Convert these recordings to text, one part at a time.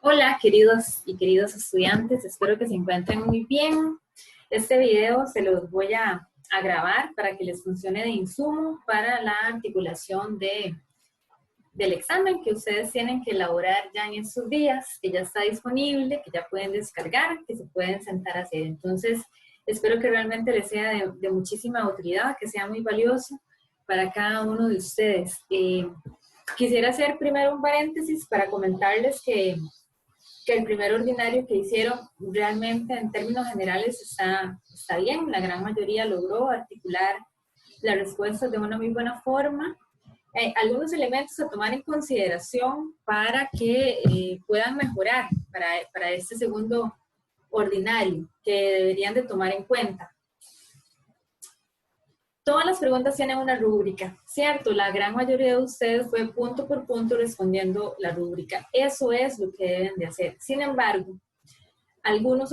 Hola, queridos y queridos estudiantes, espero que se encuentren muy bien. Este video se los voy a grabar para que les funcione de insumo para la articulación del examen que ustedes tienen que elaborar ya en estos días, que ya está disponible, que ya pueden descargar, que se pueden sentar a hacer. Entonces, espero que realmente les sea de muchísima utilidad, que sea muy valioso para cada uno de ustedes. Quisiera hacer primero un paréntesis para comentarles que el primer ordinario que hicieron realmente en términos generales está bien, la gran mayoría logró articular las respuestas de una muy buena forma. Algunos elementos a tomar en consideración para que puedan mejorar para este segundo ordinario que deberían de tomar en cuenta. Todas las preguntas tienen una rúbrica, ¿cierto? La gran mayoría de ustedes fue punto por punto respondiendo la rúbrica. Eso es lo que deben de hacer. Sin embargo, algunas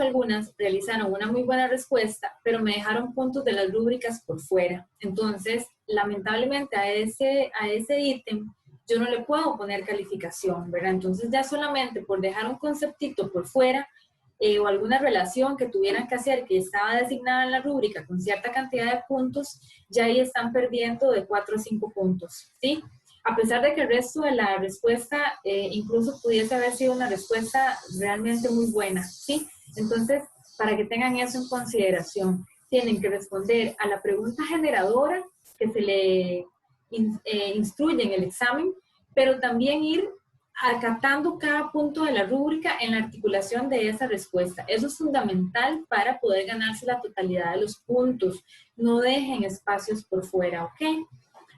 realizaron una muy buena respuesta, pero me dejaron puntos de las rúbricas por fuera. Entonces, lamentablemente a ese ítem yo no le puedo poner calificación, ¿verdad? Entonces ya solamente por dejar un conceptito por fuera, o alguna relación que tuvieran que hacer que estaba designada en la rúbrica con cierta cantidad de puntos, ya ahí están perdiendo de 4 a 5 puntos, ¿sí? A pesar de que el resto de la respuesta incluso pudiese haber sido una respuesta realmente muy buena, ¿sí? Entonces, para que tengan eso en consideración, tienen que responder a la pregunta generadora que se le instruye en el examen, pero también ir acatando cada punto de la rúbrica en la articulación de esa respuesta. Eso es fundamental para poder ganarse la totalidad de los puntos. No dejen espacios por fuera, ¿ok?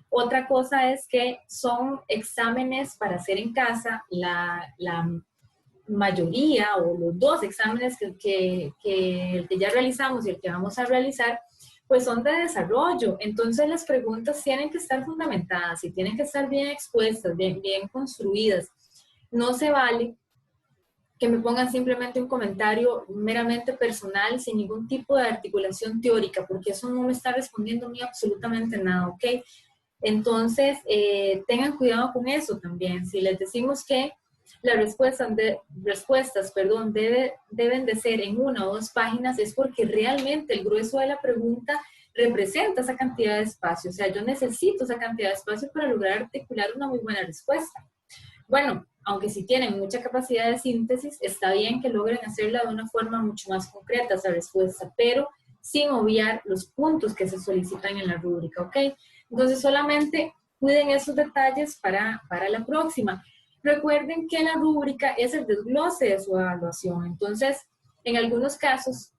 Otra cosa es que son exámenes para hacer en casa. La mayoría o los dos exámenes el que ya realizamos y el que vamos a realizar, pues son de desarrollo. Entonces las preguntas tienen que estar fundamentadas y tienen que estar bien expuestas, bien construidas. No se vale que me pongan simplemente un comentario meramente personal sin ningún tipo de articulación teórica, porque eso no me está respondiendo a mí absolutamente nada, ¿ok? Entonces, tengan cuidado con eso también. Si les decimos que las respuestas deben de ser en 1 o 2 páginas, es porque realmente el grueso de la pregunta representa esa cantidad de espacio. O sea, yo necesito esa cantidad de espacio para lograr articular una muy buena respuesta. Bueno, aunque si tienen mucha capacidad de síntesis, está bien que logren hacerla de una forma mucho más concreta esa respuesta, pero sin obviar los puntos que se solicitan en la rúbrica, ¿ok? Entonces solamente cuiden esos detalles para la próxima. Recuerden que la rúbrica es el desglose de su evaluación, entonces en algunos casos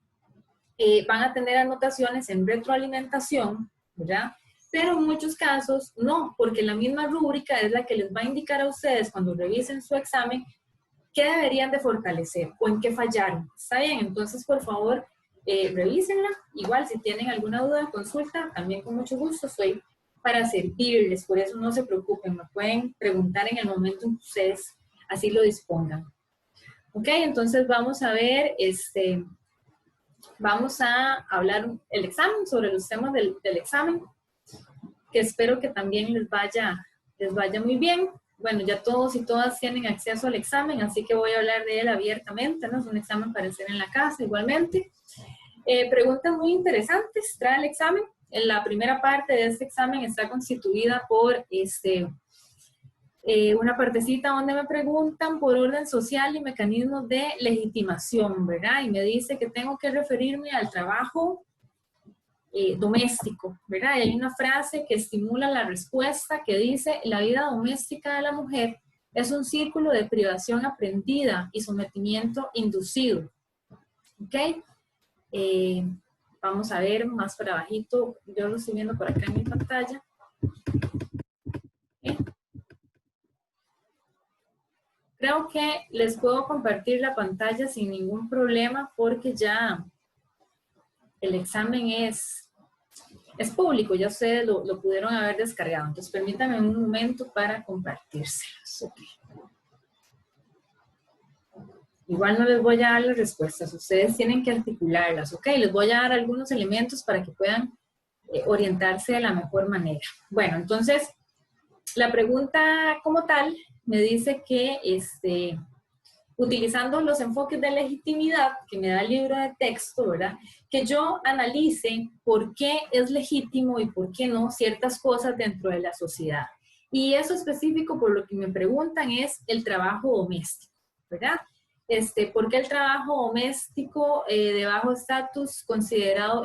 van a tener anotaciones en retroalimentación, ¿verdad? Pero en muchos casos no, porque la misma rúbrica es la que les va a indicar a ustedes cuando revisen su examen qué deberían de fortalecer o en qué fallaron. ¿Está bien? Entonces, por favor, revísenla. Igual, si tienen alguna duda, consulta, también con mucho gusto estoy para servirles. Por eso no se preocupen, me pueden preguntar en el momento en que ustedes así lo dispongan. Ok, entonces vamos a ver, vamos a hablar el examen, sobre los temas del examen, que espero que también les vaya muy bien. Bueno, ya todos y todas tienen acceso al examen, así que voy a hablar de él abiertamente, ¿no? Es un examen para hacer en la casa igualmente. Preguntas muy interesantes trae el examen. En la primera parte de este examen está constituida por una partecita donde me preguntan por orden social y mecanismos de legitimación, ¿verdad? Y me dice que tengo que referirme al trabajo doméstico, ¿verdad? Y hay una frase que estimula la respuesta que dice: la vida doméstica de la mujer es un círculo de privación aprendida y sometimiento inducido. ¿Ok? Vamos a ver más para abajito, yo lo estoy viendo por acá en mi pantalla. ¿Okay? Creo que les puedo compartir la pantalla sin ningún problema porque ya el examen es público, ya ustedes lo pudieron haber descargado. Entonces, permítanme un momento para compartírselos. Okay. Igual no les voy a dar las respuestas, ustedes tienen que articularlas, ¿ok? Les voy a dar algunos elementos para que puedan orientarse de la mejor manera. Bueno, entonces, la pregunta como tal me dice que utilizando los enfoques de legitimidad que me da el libro de texto, ¿verdad? Que yo analice por qué es legítimo y por qué no ciertas cosas dentro de la sociedad. Y eso específico, por lo que me preguntan, es el trabajo doméstico, ¿verdad? ¿Por qué el trabajo doméstico de bajo estatus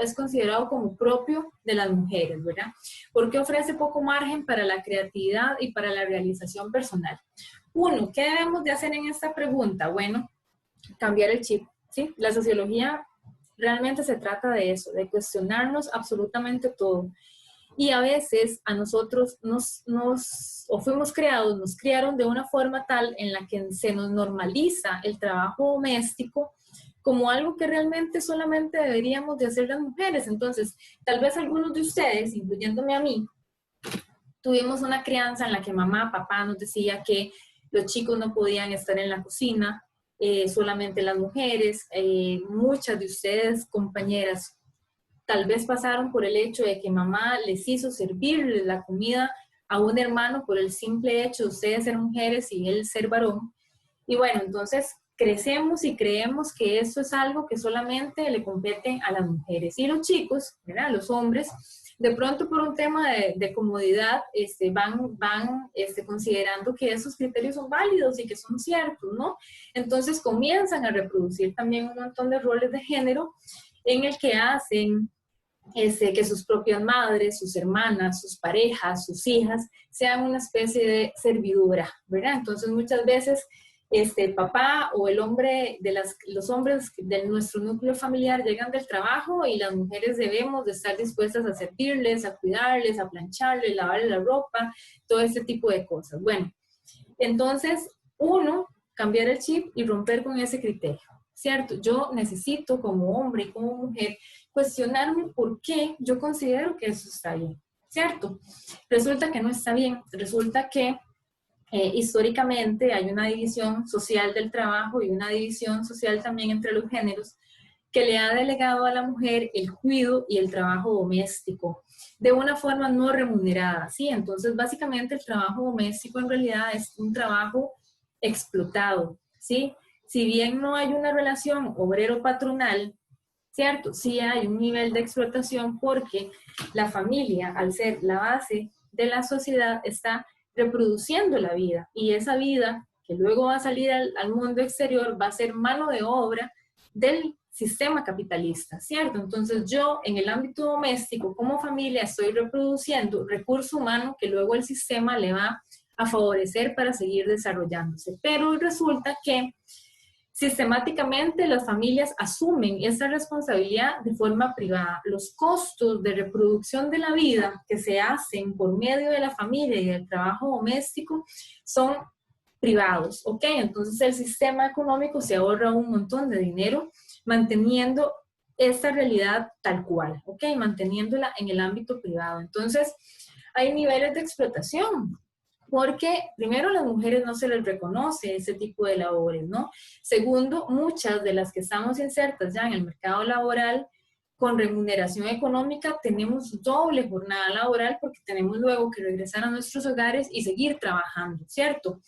es considerado como propio de las mujeres, ¿verdad? ¿Por qué ofrece poco margen para la creatividad y para la realización personal? Uno, ¿qué debemos de hacer en esta pregunta? Bueno, cambiar el chip, ¿sí? La sociología realmente se trata de eso, de cuestionarnos absolutamente todo. Y a veces a nosotros o fuimos creados, nos criaron de una forma tal en la que se nos normaliza el trabajo doméstico como algo que realmente solamente deberíamos de hacer las mujeres. Entonces, tal vez algunos de ustedes, incluyéndome a mí, tuvimos una crianza en la que mamá, papá nos decía que los chicos no podían estar en la cocina, solamente las mujeres. Muchas de ustedes, compañeras, tal vez pasaron por el hecho de que mamá les hizo servirle la comida a un hermano por el simple hecho de ustedes ser mujeres y él ser varón. Y bueno, entonces crecemos y creemos que eso es algo que solamente le compete a las mujeres. Y los chicos, ¿verdad? Los hombres, de pronto por un tema de comodidad, van considerando que esos criterios son válidos y que son ciertos, ¿no? Entonces comienzan a reproducir también un montón de roles de género en el que hacen que sus propias madres, sus hermanas, sus parejas, sus hijas, sean una especie de servidura, ¿verdad? Entonces muchas veces papá o el hombre, los hombres de nuestro núcleo familiar llegan del trabajo y las mujeres debemos de estar dispuestas a servirles, a cuidarles, a plancharles, lavarles la ropa, todo este tipo de cosas. Bueno, entonces uno, cambiar el chip y romper con ese criterio, ¿cierto? Yo necesito como hombre y como mujer cuestionarme por qué yo considero que eso está bien, ¿cierto? Resulta que no está bien, resulta que históricamente hay una división social del trabajo y una división social también entre los géneros que le ha delegado a la mujer el cuidado y el trabajo doméstico de una forma no remunerada, ¿sí? Entonces, básicamente el trabajo doméstico en realidad es un trabajo explotado, ¿sí? Si bien no hay una relación obrero-patronal, ¿cierto? Sí hay un nivel de explotación porque la familia, al ser la base de la sociedad, está reproduciendo la vida y esa vida que luego va a salir al mundo exterior va a ser mano de obra del sistema capitalista, ¿cierto? Entonces yo en el ámbito doméstico como familia estoy reproduciendo recurso humano que luego el sistema le va a favorecer para seguir desarrollándose. Pero resulta que sistemáticamente las familias asumen esa responsabilidad de forma privada. Los costos de reproducción de la vida que se hacen por medio de la familia y del trabajo doméstico son privados, ¿ok? Entonces el sistema económico se ahorra un montón de dinero manteniendo esta realidad tal cual, ¿ok? Manteniéndola en el ámbito privado. Entonces hay niveles de explotación, porque primero a las mujeres no se les reconoce ese tipo de labores, ¿no? Segundo, muchas de las que estamos insertas ya en el mercado laboral con remuneración económica tenemos doble jornada laboral porque tenemos luego que regresar a nuestros hogares y seguir trabajando, ¿cierto?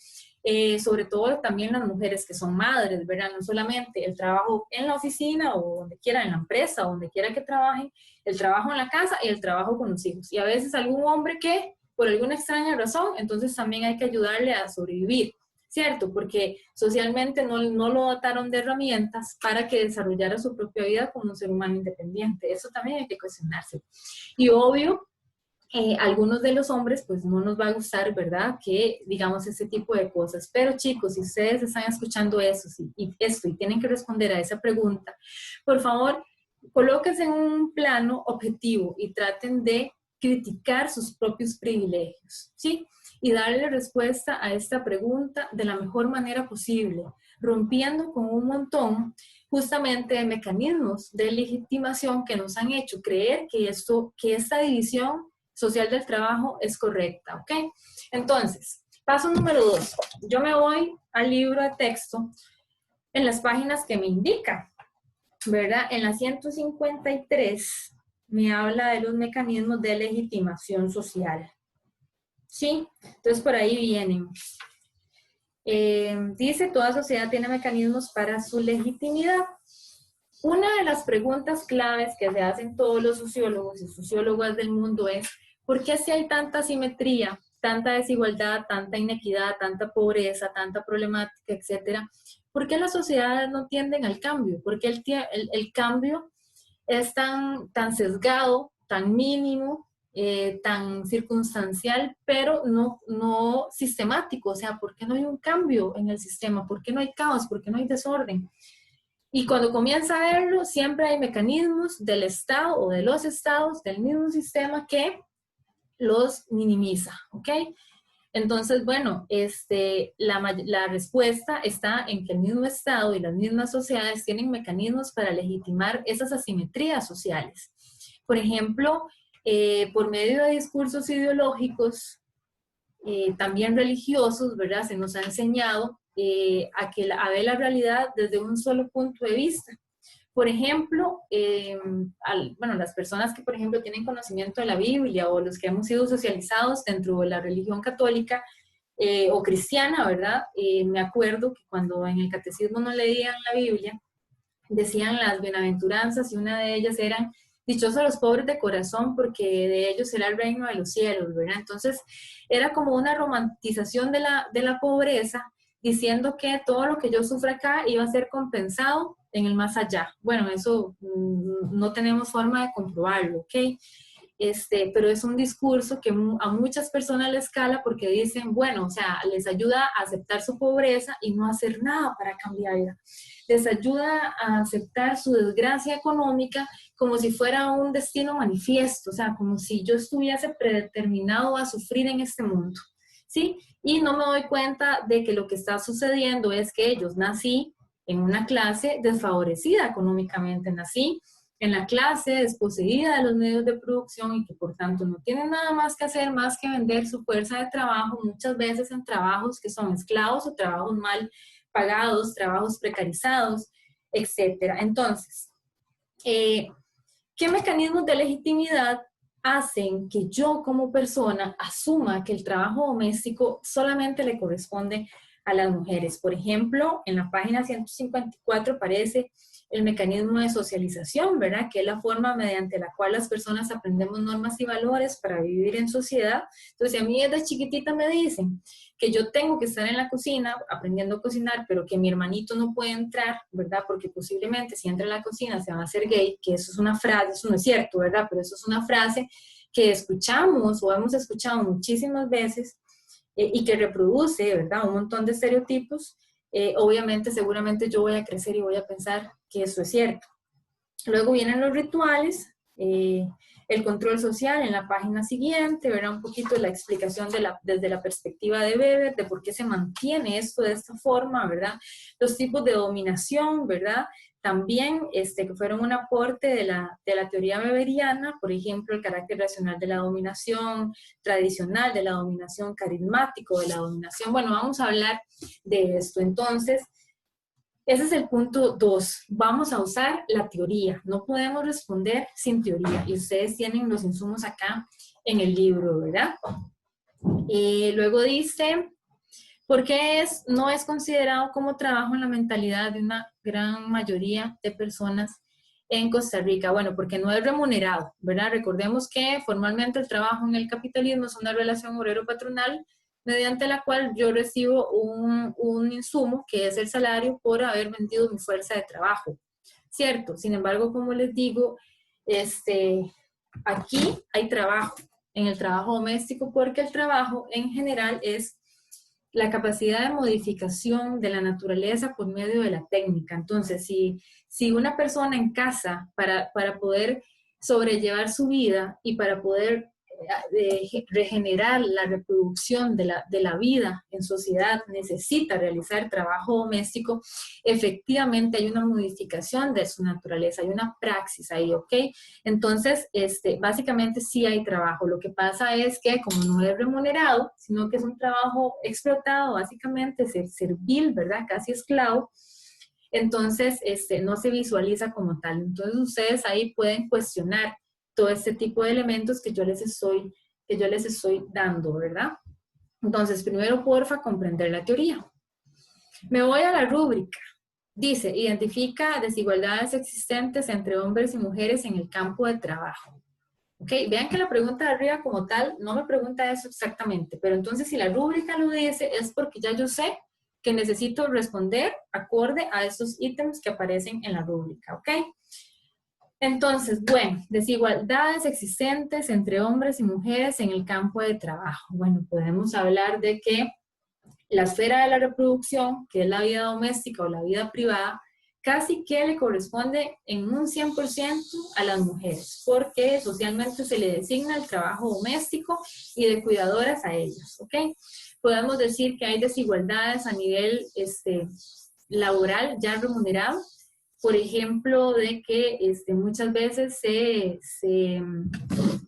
Sobre todo también las mujeres que son madres, ¿verdad? No solamente el trabajo en la oficina o donde quiera, en la empresa, o donde quiera que trabajen, el trabajo en la casa y el trabajo con los hijos. Y a veces algún hombre que por alguna extraña razón, entonces también hay que ayudarle a sobrevivir, ¿cierto? Porque socialmente no lo dotaron de herramientas para que desarrollara su propia vida como un ser humano independiente. Eso también hay que cuestionarse. Y obvio, algunos de los hombres pues no nos va a gustar, ¿verdad? Que digamos ese tipo de cosas. Pero chicos, si ustedes están escuchando eso y tienen que responder a esa pregunta, por favor, colóquense en un plano objetivo y traten de criticar sus propios privilegios, ¿sí? Y darle respuesta a esta pregunta de la mejor manera posible, rompiendo con un montón justamente de mecanismos de legitimación que nos han hecho creer que esta división social del trabajo es correcta, ¿ok? Entonces, paso número 2. Yo me voy al libro de texto en las páginas que me indica, ¿verdad? En la 153 me habla de los mecanismos de legitimación social. ¿Sí? Entonces por ahí vienen. Dice, toda sociedad tiene mecanismos para su legitimidad. Una de las preguntas claves que se hacen todos los sociólogos y sociólogas del mundo es, ¿por qué si hay tanta asimetría, tanta desigualdad, tanta inequidad, tanta pobreza, tanta problemática, etcétera? ¿Por qué las sociedades no tienden al cambio? ¿Por qué el cambio es tan sesgado, tan mínimo, tan circunstancial, pero no sistemático? O sea, ¿por qué no hay un cambio en el sistema? ¿Por qué no hay caos? ¿Por qué no hay desorden? Y cuando comienza a verlo, siempre hay mecanismos del Estado o de los estados del mismo sistema que los minimiza, ¿ok? Entonces, bueno, la respuesta está en que el mismo Estado y las mismas sociedades tienen mecanismos para legitimar esas asimetrías sociales. Por ejemplo, por medio de discursos ideológicos, también religiosos, ¿verdad? Se nos ha enseñado a ver la realidad desde un solo punto de vista. Por ejemplo, bueno, las personas que, por ejemplo, tienen conocimiento de la Biblia o los que hemos sido socializados dentro de la religión católica o cristiana, ¿verdad? Me acuerdo que cuando en el catecismo nos leían la Biblia, decían las bienaventuranzas y una de ellas eran dichosos los pobres de corazón porque de ellos será el reino de los cielos, ¿verdad? Entonces era como una romantización de la pobreza, diciendo que todo lo que yo sufra acá iba a ser compensado en el más allá. Bueno, eso no tenemos forma de comprobarlo, ¿ok? Pero es un discurso que a muchas personas les cala porque dicen, bueno, o sea, les ayuda a aceptar su pobreza y no hacer nada para cambiarla. Les ayuda a aceptar su desgracia económica como si fuera un destino manifiesto, o sea, como si yo estuviese predeterminado a sufrir en este mundo, ¿sí? Y no me doy cuenta de que lo que está sucediendo es que yo nací en una clase desfavorecida económicamente, nací en la clase desposeída de los medios de producción y que por tanto no tienen nada más que hacer más que vender su fuerza de trabajo, muchas veces en trabajos que son esclavos o trabajos mal pagados, trabajos precarizados, etcétera. Entonces, ¿qué mecanismos de legitimidad hacen que yo como persona asuma que el trabajo doméstico solamente le corresponde a las mujeres? Por ejemplo, en la página 154 aparece el mecanismo de socialización, ¿verdad? Que es la forma mediante la cual las personas aprendemos normas y valores para vivir en sociedad. Entonces, a mí desde chiquitita me dicen que yo tengo que estar en la cocina aprendiendo a cocinar, pero que mi hermanito no puede entrar, ¿verdad? Porque posiblemente si entra en la cocina se va a hacer gay, que eso es una frase, eso no es cierto, ¿verdad? Pero eso es una frase que escuchamos o hemos escuchado muchísimas veces y que reproduce, ¿verdad? Un montón de estereotipos. Obviamente, seguramente yo voy a crecer y voy a pensar que eso es cierto. Luego vienen los rituales, el control social en la página siguiente, verá un poquito la explicación desde la perspectiva de Weber, de por qué se mantiene esto de esta forma, ¿verdad? Los tipos de dominación, ¿verdad? También que fueron un aporte de la teoría weberiana, por ejemplo, el carácter racional de la dominación, tradicional de la dominación, carismático de la dominación. Bueno, vamos a hablar de esto. Entonces, ese es el punto 2. Vamos a usar la teoría. No podemos responder sin teoría. Y ustedes tienen los insumos acá en el libro, ¿verdad? Luego dice, ¿por qué no es considerado como trabajo en la mentalidad de una gran mayoría de personas en Costa Rica? Bueno, porque no es remunerado, ¿verdad? Recordemos que formalmente el trabajo en el capitalismo es una relación obrero-patronal mediante la cual yo recibo un insumo, que es el salario, por haber vendido mi fuerza de trabajo, ¿cierto? Sin embargo, como les digo, aquí hay trabajo, en el trabajo doméstico, porque el trabajo en general es la capacidad de modificación de la naturaleza por medio de la técnica. Entonces, si una persona en casa, para poder sobrellevar su vida y para poder regenerar la reproducción de la vida en sociedad, necesita realizar trabajo doméstico, efectivamente hay una modificación de su naturaleza, hay una praxis ahí, ¿ok? Entonces, básicamente sí hay trabajo. Lo que pasa es que como no es remunerado, sino que es un trabajo explotado, básicamente servil, ¿verdad? Casi esclavo. Entonces, no se visualiza como tal. Entonces, ustedes ahí pueden cuestionar todo este tipo de elementos que yo les estoy dando, ¿verdad? Entonces, primero, porfa, comprender la teoría. Me voy a la rúbrica. Dice, identifica desigualdades existentes entre hombres y mujeres en el campo de trabajo. ¿Ok? Vean que la pregunta de arriba como tal no me pregunta eso exactamente, pero entonces si la rúbrica lo dice es porque ya yo sé que necesito responder acorde a esos ítems que aparecen en la rúbrica, ¿ok? Entonces, bueno, desigualdades existentes entre hombres y mujeres en el campo de trabajo. Bueno, podemos hablar de que la esfera de la reproducción, que es la vida doméstica o la vida privada, casi que le corresponde en un 100% a las mujeres, porque socialmente se le designa el trabajo doméstico y de cuidadoras a ellas, ¿ok? Podemos decir que hay desigualdades a nivel laboral ya remunerado, por ejemplo, de que muchas veces se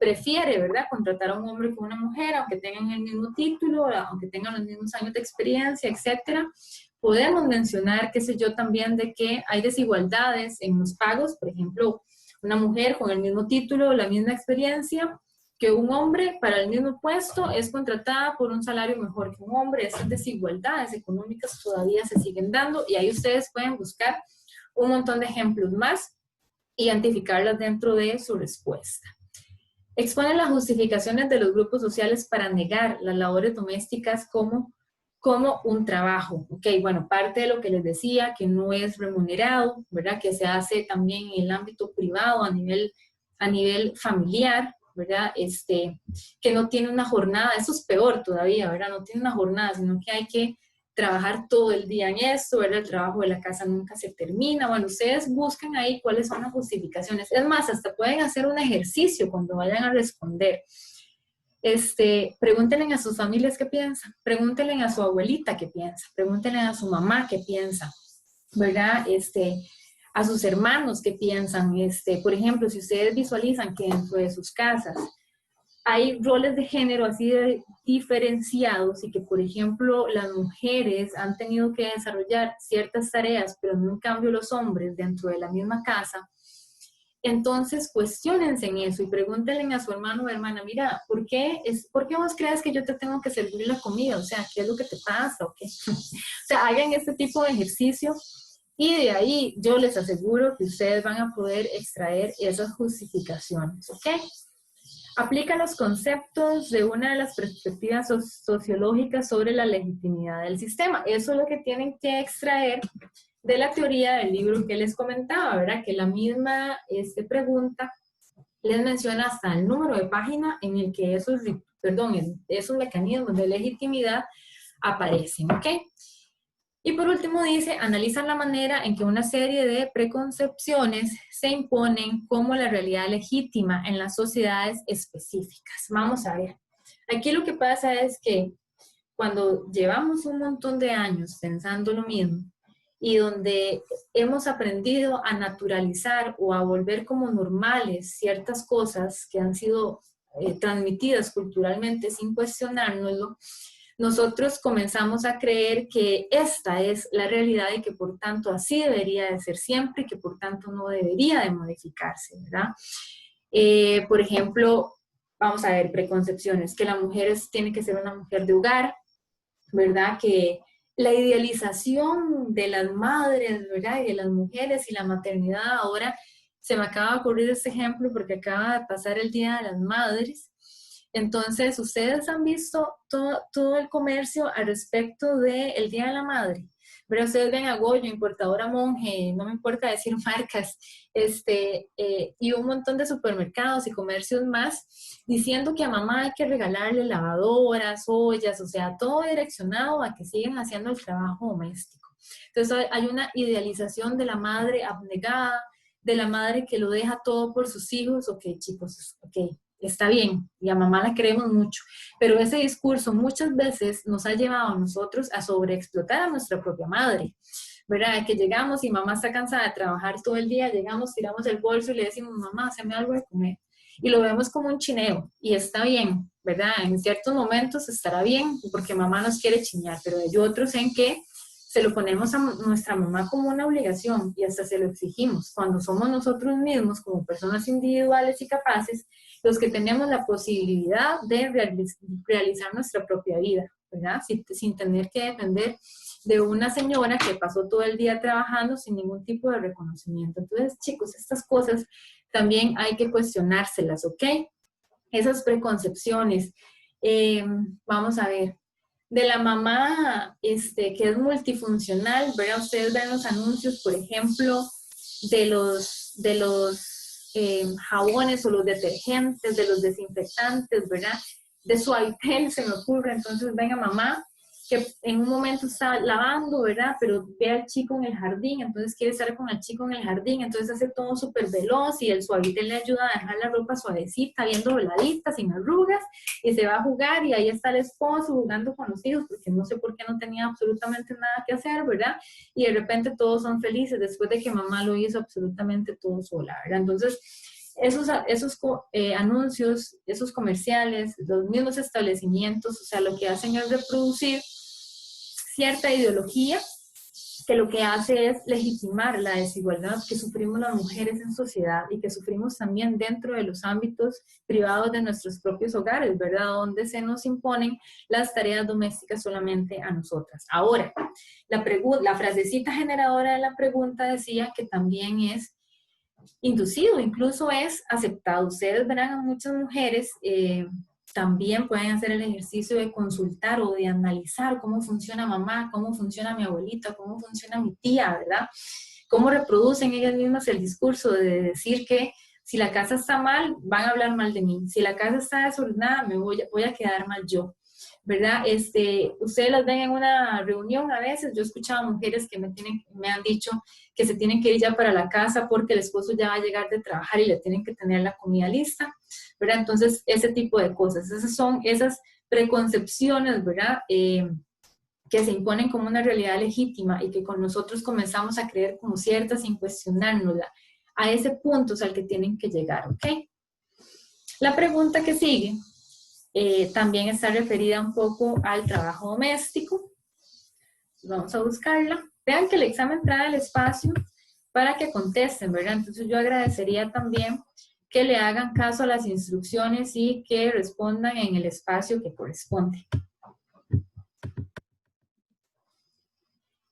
prefiere, ¿verdad?, contratar a un hombre que a una mujer, aunque tengan el mismo título, aunque tengan los mismos años de experiencia, etcétera. Podemos mencionar, qué sé yo, también de que hay desigualdades en los pagos, por ejemplo, una mujer con el mismo título, la misma experiencia, que un hombre para el mismo puesto es contratada por un salario mejor que un hombre. Esas desigualdades económicas todavía se siguen dando y ahí ustedes pueden buscar un montón de ejemplos más, identificarlas dentro de su respuesta. Exponen las justificaciones de los grupos sociales para negar las labores domésticas como un trabajo. Ok, bueno, parte de lo que les decía, que no es remunerado, ¿verdad? Que se hace también en el ámbito privado, a nivel familiar, ¿verdad? Que no tiene una jornada, eso es peor todavía, ¿verdad? No tiene una jornada, sino que hay que trabajar todo el día en esto, ¿verdad? El trabajo de la casa nunca se termina. Bueno, ustedes busquen ahí cuáles son las justificaciones. Es más, hasta pueden hacer un ejercicio cuando vayan a responder. Pregúntenle a sus familias qué piensan, pregúntenle a su abuelita qué piensa, pregúntenle a su mamá qué piensa, ¿verdad? A sus hermanos qué piensan. Por ejemplo, si ustedes visualizan que dentro de sus casas hay roles de género así de diferenciados y que, por ejemplo, las mujeres han tenido que desarrollar ciertas tareas, pero no en cambio los hombres dentro de la misma casa, entonces cuestionense en eso y pregúntenle a su hermano o hermana, mira, ¿por qué vos crees que yo te tengo que servir la comida? O sea, ¿qué es lo que te pasa? ¿O qué? O sea, hagan este tipo de ejercicio y de ahí yo les aseguro que ustedes van a poder extraer esas justificaciones, ¿ok? Aplica los conceptos de una de las perspectivas sociológicas sobre la legitimidad del sistema. Eso es lo que tienen que extraer de la teoría del libro que les comentaba, ¿verdad? Que la misma pregunta les menciona hasta el número de página en el que esos mecanismos de legitimidad aparecen, ¿ok? Y por último dice, analizan la manera en que una serie de preconcepciones se imponen como la realidad legítima en las sociedades específicas. Vamos a ver. Aquí lo que pasa es que cuando llevamos un montón de años pensando lo mismo y donde hemos aprendido a naturalizar o a volver como normales ciertas cosas que han sido transmitidas culturalmente sin cuestionárnoslo, nosotros comenzamos a creer que esta es la realidad y que por tanto así debería de ser siempre y que por tanto no debería de modificarse, ¿verdad? Por ejemplo, vamos a ver preconcepciones, que la mujer tiene que ser una mujer de hogar, ¿verdad? Que la idealización de las madres, ¿verdad? Y de las mujeres y la maternidad, ahora se me acaba de ocurrir este ejemplo porque acaba de pasar el Día de las Madres. Entonces, ustedes han visto todo el comercio al respecto del Día de la Madre. Pero ustedes ven a Goyo, Importadora Monge, no me importa decir marcas, y un montón de supermercados y comercios más, diciendo que a mamá hay que regalarle lavadoras, ollas, o sea, todo direccionado a que sigan haciendo el trabajo doméstico. Entonces, hay una idealización de la madre abnegada, de la madre que lo deja todo por sus hijos. Ok, chicos, ok, está bien, y a mamá la queremos mucho, pero ese discurso muchas veces nos ha llevado a nosotros a sobreexplotar a nuestra propia madre, ¿verdad? Que llegamos y mamá está cansada de trabajar todo el día, llegamos, tiramos el bolso y le decimos, mamá, hazme algo de comer, y lo vemos como un chineo, y está bien, ¿verdad? En ciertos momentos estará bien, porque mamá nos quiere chinear, pero hay otros en que se lo ponemos a nuestra mamá como una obligación y hasta se lo exigimos, cuando somos nosotros mismos como personas individuales y capaces los que tenemos la posibilidad de realizar nuestra propia vida, ¿verdad? Sin tener que depender de una señora que pasó todo el día trabajando sin ningún tipo de reconocimiento. Entonces, chicos, estas cosas también hay que cuestionárselas, ¿ok? Esas preconcepciones. Vamos a ver. De la mamá que es multifuncional, ¿verdad? Ustedes ven los anuncios, por ejemplo, de los jabones o los detergentes, de los desinfectantes, ¿verdad? De Suavitel se me ocurre. Entonces, venga mamá, que en un momento está lavando, ¿verdad? Pero ve al chico en el jardín, entonces quiere estar con el chico en el jardín, entonces hace todo súper veloz y el Suavitel le ayuda a dejar la ropa suavecita, bien dobladita, sin arrugas, y se va a jugar y ahí está el esposo jugando con los hijos, porque no sé por qué no tenía absolutamente nada que hacer, ¿verdad? Y de repente todos son felices después de que mamá lo hizo absolutamente todo sola, ¿verdad? Entonces, esos anuncios, esos comerciales, los mismos establecimientos, o sea, lo que hacen es reproducir cierta ideología que lo que hace es legitimar la desigualdad que sufrimos las mujeres en sociedad y que sufrimos también dentro de los ámbitos privados de nuestros propios hogares, ¿verdad? Donde se nos imponen las tareas domésticas solamente a nosotras. Ahora, la frasecita generadora de la pregunta decía que también es inducido, incluso es aceptado. Ustedes verán a muchas mujeres también pueden hacer el ejercicio de consultar o de analizar cómo funciona mamá, cómo funciona mi abuelita, cómo funciona mi tía, ¿verdad? Cómo reproducen ellas mismas el discurso de decir que si la casa está mal, van a hablar mal de mí. Si la casa está desordenada, voy a quedar mal yo, ¿verdad? Ustedes las ven en una reunión a veces. Yo he escuchado mujeres que me han dicho que se tienen que ir ya para la casa porque el esposo ya va a llegar de trabajar y le tienen que tener la comida lista, ¿verdad? Entonces, ese tipo de cosas, esas son esas preconcepciones, ¿verdad? Que se imponen como una realidad legítima y que con nosotros comenzamos a creer como ciertas sin cuestionárnosla. A ese punto es al que tienen que llegar, ¿ok? La pregunta que sigue también está referida un poco al trabajo doméstico. Vamos a buscarla. Vean que el examen trae el espacio para que contesten, ¿verdad? Entonces yo agradecería también que le hagan caso a las instrucciones y que respondan en el espacio que corresponde.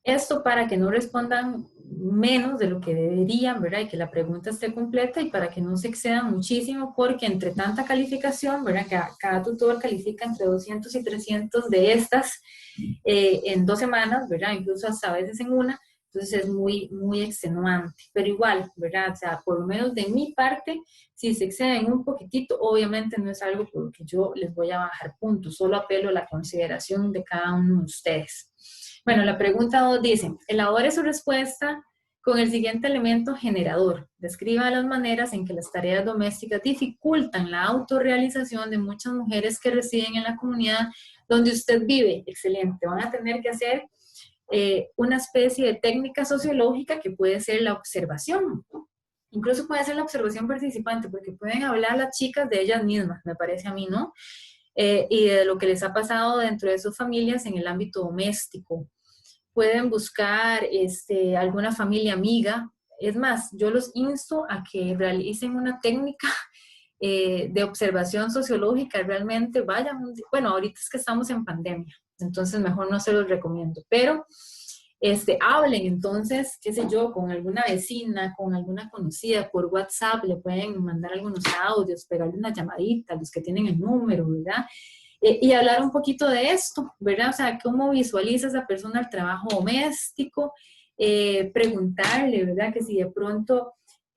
Esto para que no respondan menos de lo que deberían, ¿verdad? Y que la pregunta esté completa y para que no se excedan muchísimo, porque entre tanta calificación, ¿verdad? Cada tutor califica entre 200 y 300 de estas en 2 semanas, ¿verdad? Incluso hasta a veces en una, entonces es muy, muy extenuante. Pero igual, ¿verdad? O sea, por lo menos de mi parte, si se exceden un poquitito, obviamente no es algo por lo que yo les voy a bajar puntos, solo apelo a la consideración de cada uno de ustedes. Bueno, la pregunta 2 dice, elabore su respuesta con el siguiente elemento generador. Describa las maneras en que las tareas domésticas dificultan la autorrealización de muchas mujeres que residen en la comunidad donde usted vive. Excelente. Van a tener que hacer una especie de técnica sociológica que puede ser la observación. Incluso puede ser la observación participante, porque pueden hablar las chicas de ellas mismas, me parece a mí, ¿no? Y de lo que les ha pasado dentro de sus familias en el ámbito doméstico. Pueden buscar alguna familia amiga. Es más, yo los insto a que realicen una técnica de observación sociológica. Realmente vayan, bueno, ahorita es que estamos en pandemia, entonces mejor no se los recomiendo, pero hablen entonces, qué sé yo, con alguna vecina, con alguna conocida por WhatsApp, le pueden mandar algunos audios, pegarle una llamadita a los que tienen el número, ¿verdad? Y hablar un poquito de esto, ¿verdad? O sea, cómo visualiza esa persona el trabajo doméstico, preguntarle, ¿verdad? Que si de pronto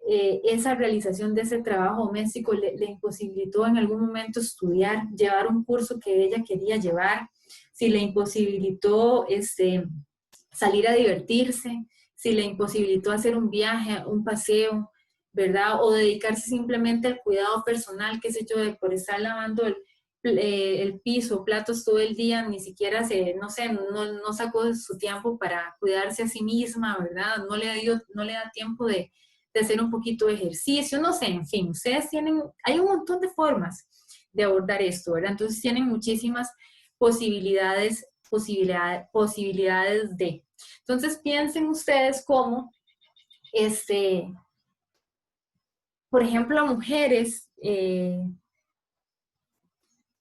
esa realización de ese trabajo doméstico le imposibilitó en algún momento estudiar, llevar un curso que ella quería llevar, si le imposibilitó salir a divertirse, si le imposibilitó hacer un viaje, un paseo, ¿verdad? O dedicarse simplemente al cuidado personal, qué sé yo, de por estar lavando el piso, platos todo el día, ni siquiera no sé, no sacó su tiempo para cuidarse a sí misma, ¿verdad? No le da tiempo de hacer un poquito de ejercicio, no sé, en fin, hay un montón de formas de abordar esto, ¿verdad? Entonces tienen muchísimas posibilidades de. Entonces piensen ustedes cómo, por ejemplo, a mujeres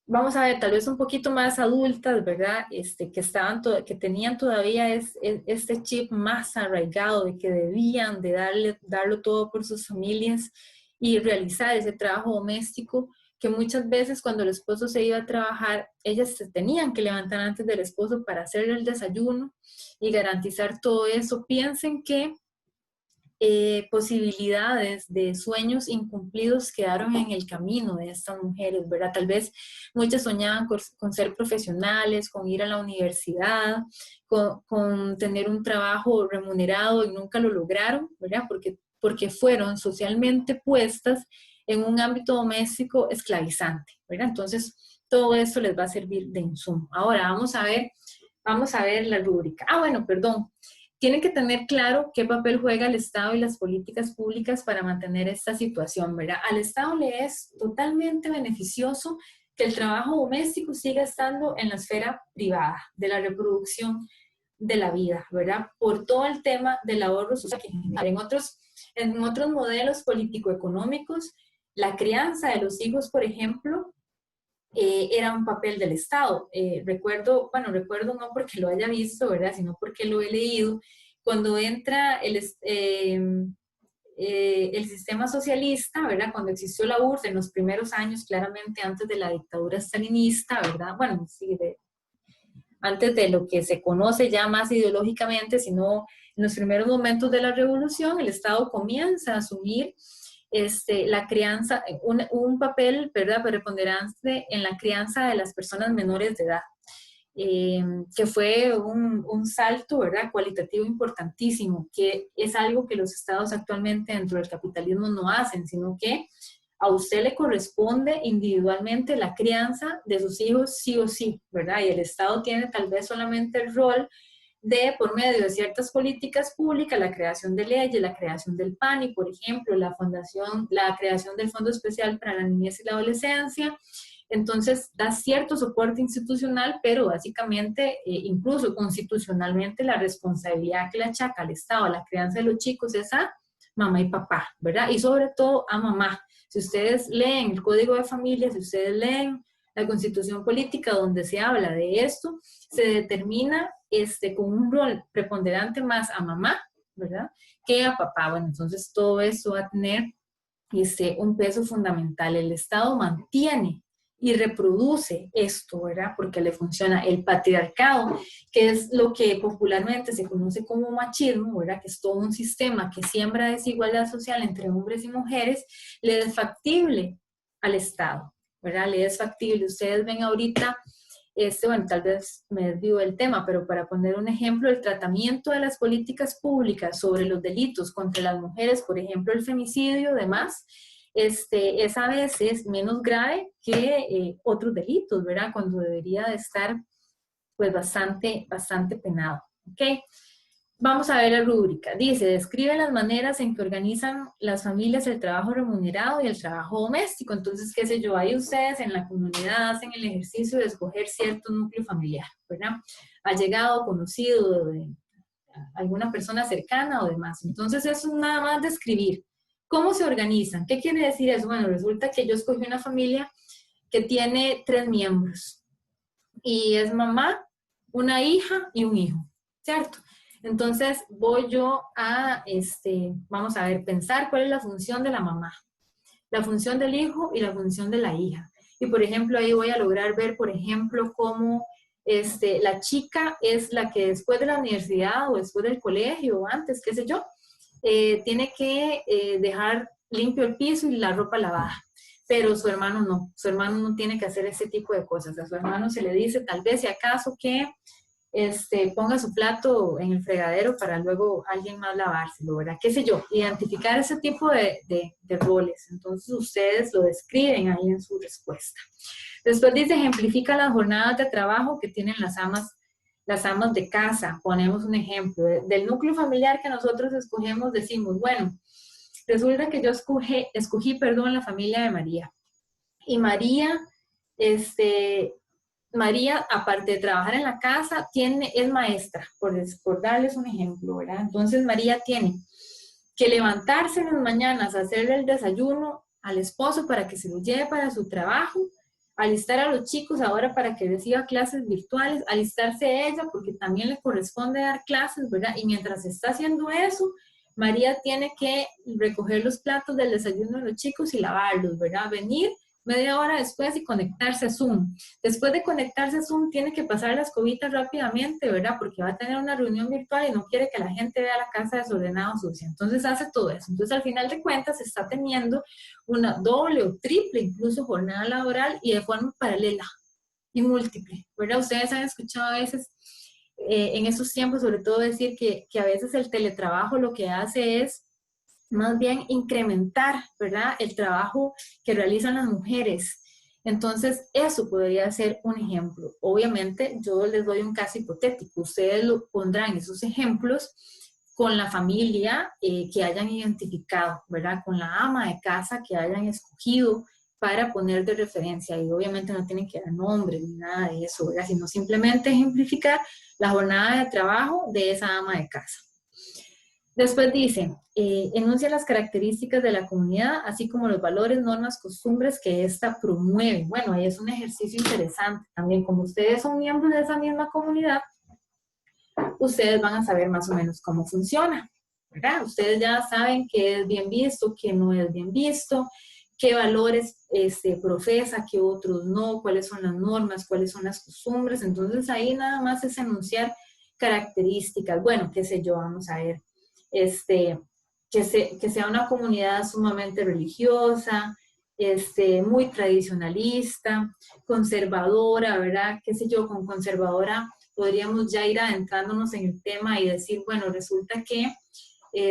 vamos a ver, tal vez un poquito más adultas, ¿verdad? Que tenían todavía este chip más arraigado de que debían de darlo todo por sus familias y realizar ese trabajo doméstico, que muchas veces cuando el esposo se iba a trabajar, ellas se tenían que levantar antes del esposo para hacerle el desayuno y garantizar todo eso. Piensen que posibilidades de sueños incumplidos quedaron en el camino de estas mujeres, ¿verdad? Tal vez muchas soñaban con ser profesionales, con ir a la universidad, con tener un trabajo remunerado y nunca lo lograron, ¿verdad? Porque fueron socialmente puestas en un ámbito doméstico esclavizante, ¿verdad? Entonces, todo esto les va a servir de insumo. Ahora, vamos a ver la rúbrica. Ah, bueno, perdón. Tienen que tener claro qué papel juega el Estado y las políticas públicas para mantener esta situación, ¿verdad? Al Estado le es totalmente beneficioso que el trabajo doméstico siga estando en la esfera privada de la reproducción de la vida, ¿verdad? Por todo el tema del ahorro social que genera. En otros modelos político-económicos, la crianza de los hijos, por ejemplo, era un papel del Estado. Recuerdo no porque lo haya visto, ¿verdad? Sino porque lo he leído. Cuando entra el sistema socialista, ¿verdad? Cuando existió la URSS en los primeros años, claramente antes de la dictadura stalinista, ¿verdad? Bueno, sí, antes de lo que se conoce ya más ideológicamente, sino en los primeros momentos de la revolución, el Estado comienza a asumir la crianza, un papel, ¿verdad?, preponderante en la crianza de las personas menores de edad, que fue un salto, ¿verdad?, cualitativo importantísimo, que es algo que los estados actualmente dentro del capitalismo no hacen, sino que a usted le corresponde individualmente la crianza de sus hijos sí o sí, ¿verdad? Y el Estado tiene tal vez solamente el rol de, por medio de ciertas políticas públicas, la creación de leyes, la creación del PANI, por ejemplo, la creación del Fondo Especial para la Niñez y la Adolescencia. Entonces, da cierto soporte institucional, pero básicamente, incluso constitucionalmente, la responsabilidad que le achaca al Estado a la crianza de los chicos es a mamá y papá, ¿verdad? Y sobre todo a mamá. Si ustedes leen el Código de Familia, si ustedes leen la Constitución Política donde se habla de esto, se determina con un rol preponderante más a mamá, ¿verdad?, que a papá. Bueno, entonces todo eso va a tener un peso fundamental. El Estado mantiene y reproduce esto, ¿verdad?, porque le funciona el patriarcado, que es lo que popularmente se conoce como machismo, ¿verdad?, que es todo un sistema que siembra desigualdad social entre hombres y mujeres, le es factible al Estado, ¿verdad?, le es factible. Ustedes ven ahorita, bueno, tal vez me desvío del tema, pero para poner un ejemplo, el tratamiento de las políticas públicas sobre los delitos contra las mujeres, por ejemplo, el femicidio, demás, es a veces menos grave que otros delitos, ¿verdad? Cuando debería de estar, pues, bastante penado, ¿ok? Vamos a ver la rúbrica. Dice, describe las maneras en que organizan las familias el trabajo remunerado y el trabajo doméstico. Entonces, qué sé yo, ahí ustedes en la comunidad hacen el ejercicio de escoger cierto núcleo familiar, ¿verdad? Allegado, conocido, de alguna persona cercana o demás. Entonces, eso es nada más describir. ¿Cómo se organizan? ¿Qué quiere decir eso? Bueno, resulta que yo escogí una familia que tiene 3 miembros y es mamá, una hija y un hijo, ¿cierto? Entonces voy yo a, vamos a ver, pensar cuál es la función de la mamá, la función del hijo y la función de la hija. Y por ejemplo, ahí voy a lograr ver, por ejemplo, cómo la chica es la que después de la universidad o después del colegio o antes, qué sé yo, tiene que dejar limpio el piso y la ropa lavada. Pero su hermano no tiene que hacer ese tipo de cosas. A su hermano se le dice tal vez si acaso que ponga su plato en el fregadero para luego alguien más lavárselo, ¿verdad? Qué sé yo, identificar ese tipo de roles. Entonces ustedes lo describen ahí en su respuesta. Después dice, ejemplifica las jornadas de trabajo que tienen las amas de casa. Ponemos un ejemplo. Del núcleo familiar que nosotros escogemos, decimos, bueno, resulta que yo escogí, la familia de María. Y María, María, aparte de trabajar en la casa, es maestra, por darles un ejemplo, ¿verdad? Entonces María tiene que levantarse en las mañanas, hacerle el desayuno al esposo para que se lo lleve para su trabajo, alistar a los chicos ahora para que reciba clases virtuales, alistarse ella porque también le corresponde dar clases, ¿verdad? Y mientras está haciendo eso, María tiene que recoger los platos del desayuno de los chicos y lavarlos, ¿verdad? Venir media hora después y conectarse a Zoom. Después de conectarse a Zoom, tiene que pasar las escobita rápidamente, ¿verdad? Porque va a tener una reunión virtual y no quiere que la gente vea la casa desordenada o sucia. Entonces hace todo eso. Entonces al final de cuentas está teniendo una doble o triple incluso jornada laboral y de forma paralela y múltiple, ¿verdad? Ustedes han escuchado a veces en estos tiempos sobre todo decir que a veces el teletrabajo lo que hace es más bien incrementar, ¿verdad? El trabajo que realizan las mujeres. Entonces, eso podría ser un ejemplo. Obviamente, yo les doy un caso hipotético. Ustedes lo pondrán esos ejemplos con la familia que hayan identificado, ¿verdad? Con la ama de casa que hayan escogido para poner de referencia. Y obviamente no tienen que dar nombre ni nada de eso, ¿verdad? Sino simplemente ejemplificar la jornada de trabajo de esa ama de casa. Después dice, enuncia las características de la comunidad, así como los valores, normas, costumbres que ésta promueve. Bueno, ahí es un ejercicio interesante también. Como ustedes son miembros de esa misma comunidad, ustedes van a saber más o menos cómo funciona, ¿verdad? Ustedes ya saben qué es bien visto, qué no es bien visto, qué valores profesa, qué otros no, cuáles son las normas, cuáles son las costumbres. Entonces ahí nada más es enunciar características. Bueno, qué sé yo, vamos a ver. Que sea una comunidad sumamente religiosa, muy tradicionalista, conservadora, ¿verdad? Qué sé yo, con conservadora podríamos ya ir adentrándonos en el tema y decir, bueno, resulta que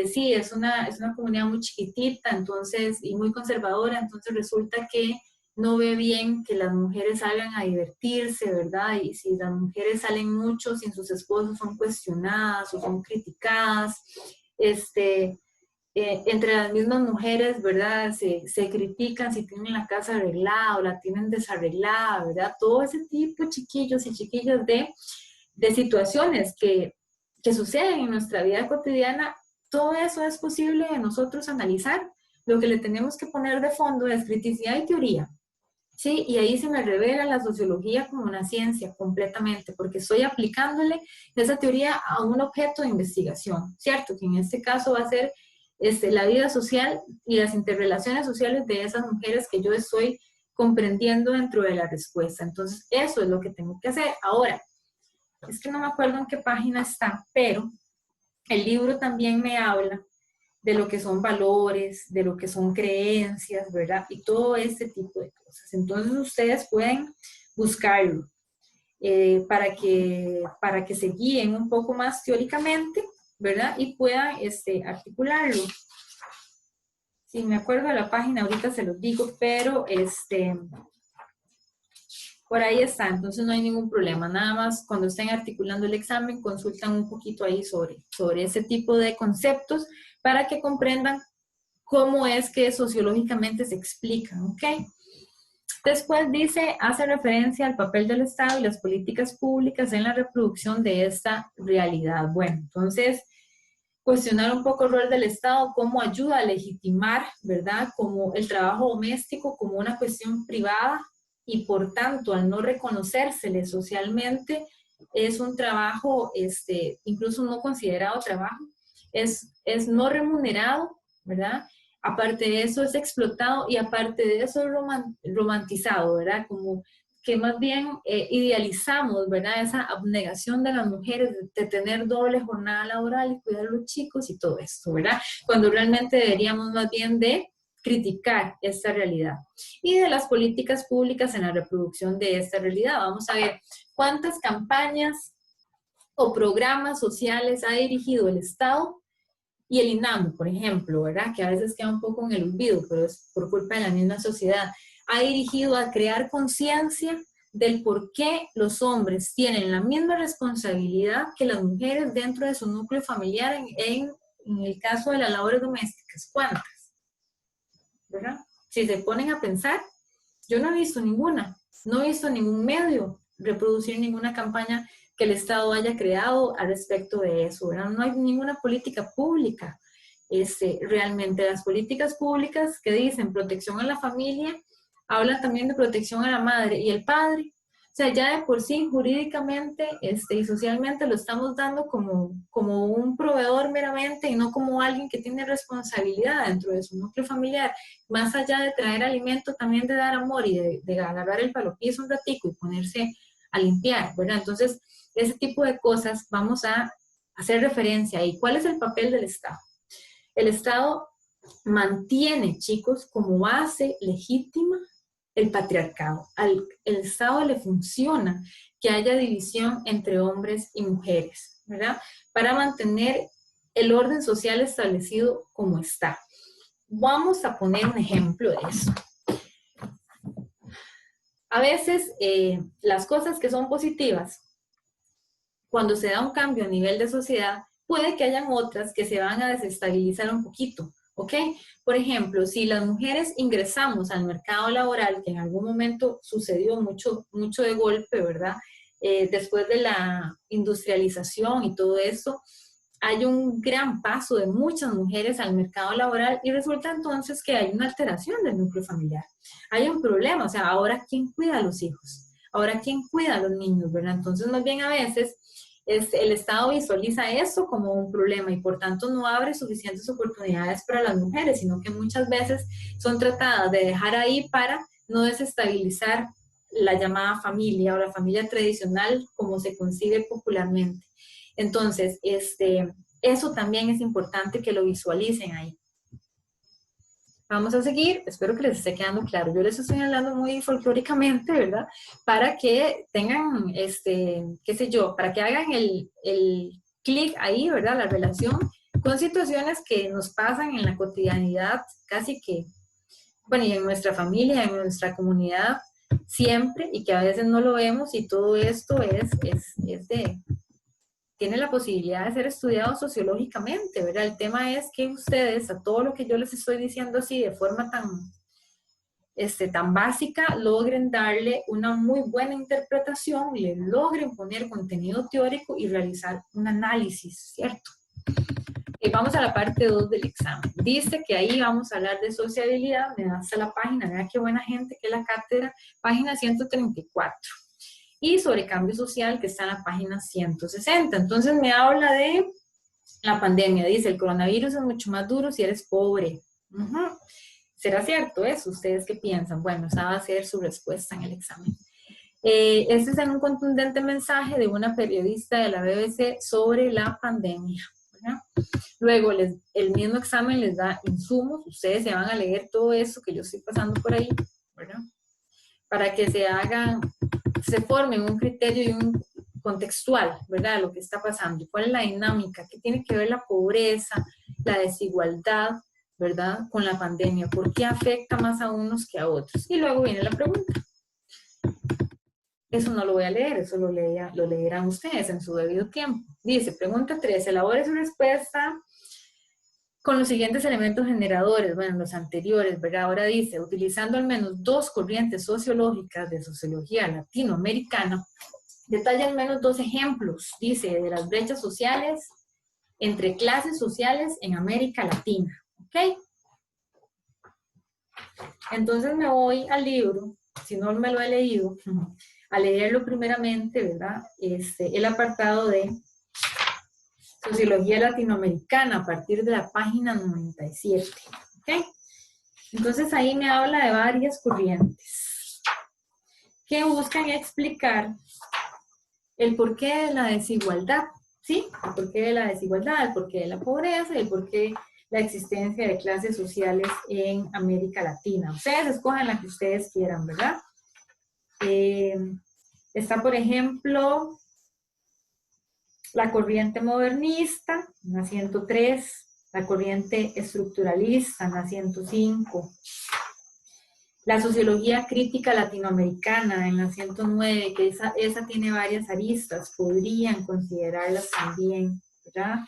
sí, es una comunidad muy chiquitita, entonces, y muy conservadora, entonces resulta que no ve bien que las mujeres salgan a divertirse, ¿verdad? Y si las mujeres salen mucho sin sus esposos son cuestionadas o son criticadas, entre las mismas mujeres, ¿verdad? Se critican si tienen la casa arreglada o la tienen desarreglada, ¿verdad? Todo ese tipo, chiquillos y chiquillas, de situaciones que suceden en nuestra vida cotidiana, todo eso es posible de nosotros analizar. Lo que le tenemos que poner de fondo es criticidad y teoría. Sí, y ahí se me revela la sociología como una ciencia completamente, porque estoy aplicándole esa teoría a un objeto de investigación, ¿cierto? Que en este caso va a ser la vida social y las interrelaciones sociales de esas mujeres que yo estoy comprendiendo dentro de la respuesta. Entonces, eso es lo que tengo que hacer. Ahora, es que no me acuerdo en qué página está, pero el libro también me habla de lo que son valores, de lo que son creencias, ¿verdad? Y todo este tipo de cosas. Entonces ustedes pueden buscarlo para que se guíen un poco más teóricamente, ¿verdad? Y puedan articularlo. Si me acuerdo de la página, ahorita se los digo, pero por ahí está, entonces no hay ningún problema. Nada más cuando estén articulando el examen, consultan un poquito ahí sobre ese tipo de conceptos para que comprendan cómo es que sociológicamente se explican, ¿ok? Después dice, hace referencia al papel del Estado y las políticas públicas en la reproducción de esta realidad. Bueno, entonces, cuestionar un poco el rol del Estado, cómo ayuda a legitimar, ¿verdad? Como el trabajo doméstico como una cuestión privada y por tanto, al no reconocérsele socialmente, es un trabajo, incluso no considerado trabajo, es no remunerado, ¿verdad? Aparte de eso es explotado y aparte de eso es romantizado, ¿verdad? Como que más bien idealizamos, ¿verdad? Esa abnegación de las mujeres de tener doble jornada laboral y cuidar a los chicos y todo esto, ¿verdad? Cuando realmente deberíamos más bien de criticar esta realidad. Y de las políticas públicas en la reproducción de esta realidad. Vamos a ver cuántas campañas o programas sociales ha dirigido el Estado y el INAMU, por ejemplo, ¿verdad? Que a veces queda un poco en el olvido, pero es por culpa de la misma sociedad. Ha dirigido a crear conciencia del por qué los hombres tienen la misma responsabilidad que las mujeres dentro de su núcleo familiar en el caso de las labores domésticas. ¿Cuántas? ¿Verdad? Si se ponen a pensar, yo no he visto ninguna, no he visto ningún medio reproducir ninguna campaña que el Estado haya creado al respecto de eso, ¿verdad? No hay ninguna política pública. Realmente las políticas públicas que dicen protección a la familia, habla también de protección a la madre y el padre. O sea, ya de por sí, jurídicamente y socialmente lo estamos dando como un proveedor meramente y no como alguien que tiene responsabilidad dentro de su núcleo familiar. Más allá de traer alimento, también de dar amor y de agarrar el palopiés un ratico y ponerse a limpiar, ¿verdad? Entonces, ese tipo de cosas vamos a hacer referencia ahí. ¿Cuál es el papel del Estado? El Estado mantiene, chicos, como base legítima el patriarcado. El Estado le funciona que haya división entre hombres y mujeres, ¿verdad? Para mantener el orden social establecido como está. Vamos a poner un ejemplo de eso. A veces las cosas que son positivas, cuando se da un cambio a nivel de sociedad, puede que hayan otras que se van a desestabilizar un poquito, ¿ok? Por ejemplo, si las mujeres ingresamos al mercado laboral, que en algún momento sucedió mucho de golpe, ¿verdad? Después de la industrialización y todo eso, hay un gran paso de muchas mujeres al mercado laboral y resulta entonces que hay una alteración del núcleo familiar. Hay un problema, o sea, ahora ¿quién cuida a los hijos? Ahora ¿quién cuida a los niños, verdad? Entonces, más bien a veces el Estado visualiza esto como un problema y por tanto no abre suficientes oportunidades para las mujeres, sino que muchas veces son tratadas de dejar ahí para no desestabilizar la llamada familia o la familia tradicional como se concibe popularmente. Entonces, eso también es importante que lo visualicen ahí. Vamos a seguir, espero que les esté quedando claro. Yo les estoy hablando muy folclóricamente, ¿verdad? Para que tengan, qué sé yo, para que hagan el clic ahí, ¿verdad? La relación con situaciones que nos pasan en la cotidianidad, casi que, bueno, y en nuestra familia, en nuestra comunidad, siempre, y que a veces no lo vemos, y todo esto tiene la posibilidad de ser estudiado sociológicamente, ¿verdad? El tema es que ustedes, a todo lo que yo les estoy diciendo así de forma tan básica, logren darle una muy buena interpretación, le logren poner contenido teórico y realizar un análisis, ¿cierto? Y vamos a la parte 2 del examen. Dice que ahí vamos a hablar de sociabilidad, me das a la página, vea qué buena gente que es la cátedra, página 134. Y sobre cambio social, que está en la página 160. Entonces me habla de la pandemia. Dice, el coronavirus es mucho más duro si eres pobre. ¿Será cierto eso? ¿Ustedes qué piensan? Bueno, esa va a ser su respuesta en el examen. Este es un contundente mensaje de una periodista de la BBC sobre la pandemia, ¿verdad? Luego, el mismo examen les da insumos. Ustedes se van a leer todo eso que yo estoy pasando por ahí, ¿verdad? Para que se formen un criterio y un contextual, ¿verdad? Lo que está pasando, cuál es la dinámica, qué tiene que ver la pobreza, la desigualdad, ¿verdad? Con la pandemia, por qué afecta más a unos que a otros. Y luego viene la pregunta. Eso no lo voy a leer, eso lo leerán ustedes en su debido tiempo. Dice, pregunta 3, elabore su respuesta con los siguientes elementos generadores, bueno, los anteriores, ¿verdad? Ahora dice, utilizando al menos 2 corrientes sociológicas de sociología latinoamericana, detalla al menos 2 ejemplos, dice, de las brechas sociales entre clases sociales en América Latina, ¿ok? Entonces me voy al libro, si no me lo he leído, a leerlo primeramente, ¿verdad? El apartado de Sociología Latinoamericana a partir de la página 97, ¿ok? Entonces ahí me habla de varias corrientes que buscan explicar el porqué de la desigualdad, ¿sí? El porqué de la desigualdad, el porqué de la pobreza y el porqué de la existencia de clases sociales en América Latina. Ustedes escojan la que ustedes quieran, ¿verdad? Está, por ejemplo, la corriente modernista, en la 103, la corriente estructuralista, en la 105, la sociología crítica latinoamericana, en la 109, que esa tiene varias aristas, podrían considerarlas también, ¿verdad?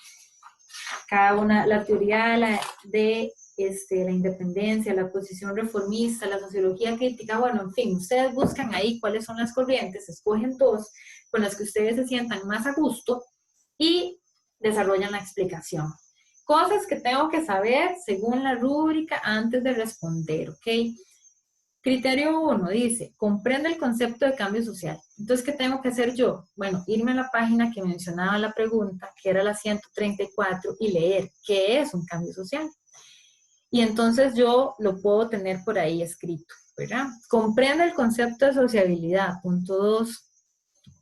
Cada una, la teoría de la independencia, la posición reformista, la sociología crítica, bueno, en fin, ustedes buscan ahí cuáles son las corrientes, escogen 2 con las que ustedes se sientan más a gusto y desarrollan la explicación. Cosas que tengo que saber según la rúbrica antes de responder, ¿ok? Criterio 1 dice, comprende el concepto de cambio social. Entonces, ¿qué tengo que hacer yo? Bueno, irme a la página que mencionaba la pregunta, que era la 134, y leer qué es un cambio social. Y entonces yo lo puedo tener por ahí escrito, ¿verdad? Comprende el concepto de sociabilidad. Punto 2,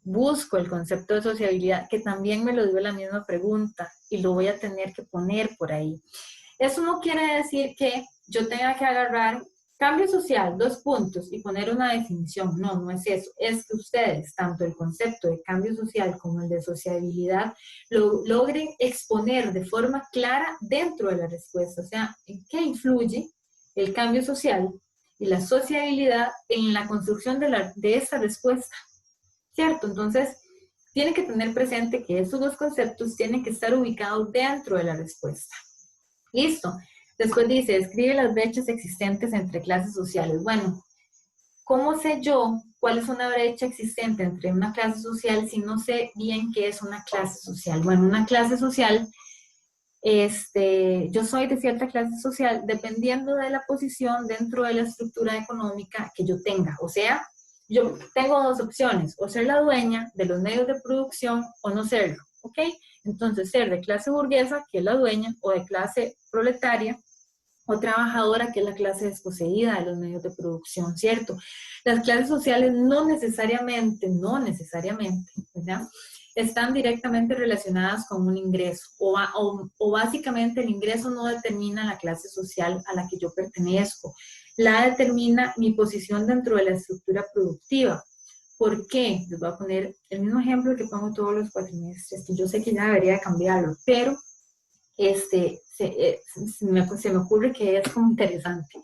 busco el concepto de sociabilidad, que también me lo dio la misma pregunta, y lo voy a tener que poner por ahí. Eso no quiere decir que yo tenga que agarrar cambio social, 2 puntos, y poner una definición. No, no es eso. Es que ustedes, tanto el concepto de cambio social como el de sociabilidad, lo logren exponer de forma clara dentro de la respuesta. O sea, ¿en qué influye el cambio social y la sociabilidad en la construcción de esta respuesta? ¿Cierto? Entonces, tienen que tener presente que estos 2 conceptos tienen que estar ubicados dentro de la respuesta. Listo. Después dice, describe las brechas existentes entre clases sociales. Bueno, ¿cómo sé yo cuál es una brecha existente entre una clase social si no sé bien qué es una clase social? Bueno, una clase social, yo soy de cierta clase social dependiendo de la posición dentro de la estructura económica que yo tenga. O sea, yo tengo 2 opciones, o ser la dueña de los medios de producción o no serlo, ¿ok? Entonces, ser de clase burguesa, que es la dueña, o de clase proletaria o trabajadora, que es la clase desposeída de los medios de producción, ¿cierto? Las clases sociales no necesariamente, ¿verdad? Están directamente relacionadas con un ingreso, o básicamente el ingreso no determina la clase social a la que yo pertenezco, la determina mi posición dentro de la estructura productiva. ¿Por qué? Les voy a poner el mismo ejemplo que pongo todos los cuatrimestres, que yo sé que ya debería cambiarlo, pero se me ocurre que es como interesante.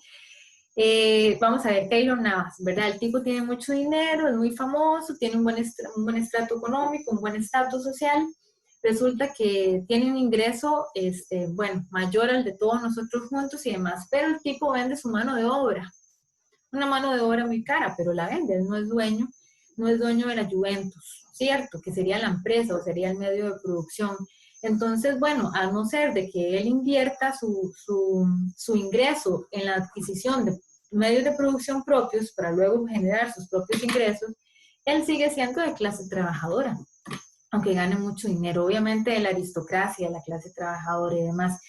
Vamos a ver, Keylor Navas, ¿verdad? El tipo tiene mucho dinero, es muy famoso, tiene un buen estrato económico, un buen estatus social. Resulta que tiene un ingreso, bueno, mayor al de todos nosotros juntos y demás, pero el tipo vende su mano de obra, una mano de obra muy cara, pero la vende, él no es dueño de la Juventus, ¿cierto? Que sería la empresa o sería el medio de producción. Entonces, bueno, a no ser de que él invierta su ingreso en la adquisición de medios de producción propios para luego generar sus propios ingresos, él sigue siendo de clase trabajadora, aunque gane mucho dinero, obviamente de la aristocracia, de la clase trabajadora y demás.